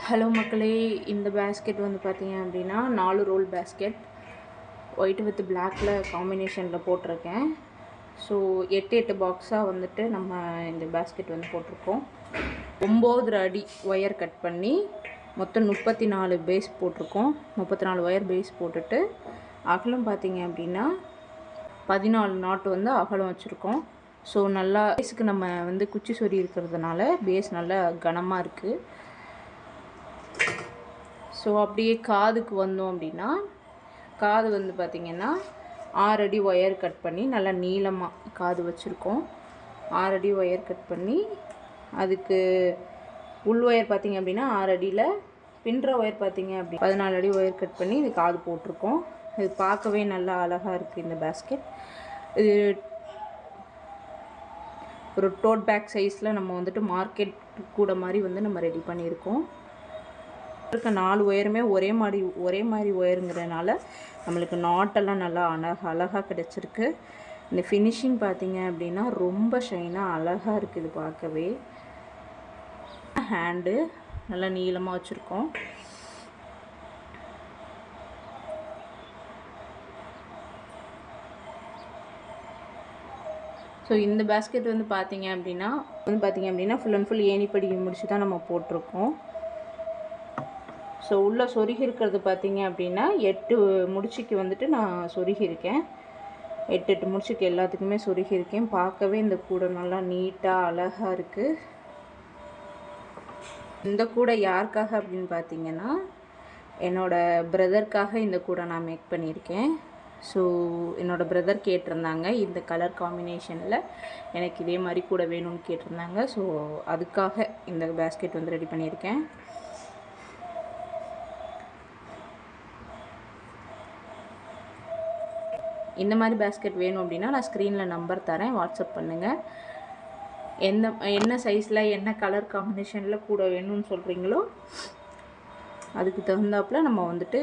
Hello மக்களே, இந்த basket வந்து பார்த்தீங்க அப்படின்னா 4 ரோல் பேஸ்கெட் ஒயிட் வித் பிளாக்கில் காம்பினேஷனில் போட்டிருக்கேன். ஸோ 8 பாக்ஸாக வந்துட்டு நம்ம இந்த பேஸ்கெட் வந்து போட்டிருக்கோம். 9 அடி ஒயர் கட் பண்ணி மொத்தம் 34 பேஸ் போட்டிருக்கோம். 34 ஒயர் பேஸ் போட்டுட்டு அகலம் பார்த்தீங்க அப்படின்னா 14 நாட்டு வந்து அகலம் வச்சுருக்கோம். ஸோ நல்லா பேஸுக்கு நம்ம வந்து குச்சி சொறி இருக்கிறதுனால பேஸ் நல்லா கனமாக இருக்குது. ஸோ அப்படியே காதுக்கு வந்தோம் அப்படின்னா காது வந்து பார்த்திங்கன்னா 6 அடி ஒயர் கட் பண்ணி நல்லா நீளமாக காது வச்சுருக்கோம். 6 அடி ஒயர் கட் பண்ணி அதுக்கு உள் ஒயர் பார்த்திங்க அப்படின்னா 6 அடியில் பின்னுற ஒயர் பார்த்திங்க அப்படி 14 அடி ஒயர் கட் பண்ணி இது காது போட்டிருக்கோம். இது பார்க்கவே நல்லா அழகாக இருக்குது இந்த பேஸ்கெட். இது ஒரு டோட் பேக் சைஸில் நம்ம வந்துட்டு மார்க்கெட் கூட மாதிரி வந்து நம்ம ரெடி பண்ணியிருக்கோம். இருக்க 4 ஒயருமே ஒரே மாதிரி ஒயருங்கிறதுனால நம்மளுக்கு நாட்டெல்லாம் நல்லா அழகாக கிடச்சிருக்கு. இந்த ஃபினிஷிங் பார்த்தீங்க அப்படின்னா ரொம்ப ஷைனாக அழகாக இருக்குது. பார்க்கவே ஹேண்டு நல்லா நீளமாக வச்சுருக்கோம். ஸோ இந்த பேஸ்கெட் வந்து பார்த்தீங்க அப்படின்னா ஃபுல் அண்ட் ஃபுல் ஏணிப்படி முடிச்சு தான் நம்ம போட்டிருக்கோம். ஸோ உள்ளே சொருகி இருக்கிறது பார்த்தீங்க அப்படின்னா 8 முடிச்சுக்கு வந்துட்டு நான் சொருகியிருக்கேன். 8 முடிச்சுக்கு எல்லாத்துக்குமே சொருகியிருக்கேன். பார்க்கவே இந்த கூடை நல்லா நீட்டாக அழகாக இருக்குது. இந்த கூடை யாருக்காக அப்படின்னு பார்த்தீங்கன்னா என்னோடய பிரதருக்காக இந்த கூடை நான் மேக் பண்ணியிருக்கேன். ஸோ என்னோடய பிரதர் கேட்டிருந்தாங்க, இந்த கலர் காம்பினேஷனில் எனக்கு இதே மாதிரி கூட வேணும்னு கேட்டிருந்தாங்க. ஸோ அதுக்காக இந்த பேஸ்கெட் வந்து ரெடி பண்ணியிருக்கேன். இந்த மாதிரி பேஸ்கெட் வேணும் அப்படின்னா நான் ஸ்க்ரீனில் நம்பர் தரேன், வாட்ஸ்அப் பண்ணுங்கள். என்ன சைஸில் என்ன கலர் காம்பினேஷனில் கூட வேணும்னு சொல்கிறீங்களோ அதுக்கு தகுந்தாப்பில் நம்ம வந்துட்டு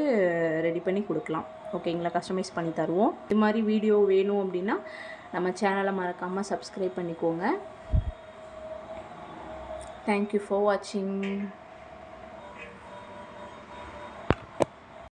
ரெடி பண்ணி கொடுக்கலாம். ஓகேங்களா? கஸ்டமைஸ் பண்ணி தருவோம். இது மாதிரி வீடியோ வேணும் அப்படின்னா நம்ம சேனலை மறக்காமல் சப்ஸ்கிரைப் பண்ணிக்கோங்க. தேங்க்யூ ஃபார் வாட்சிங்.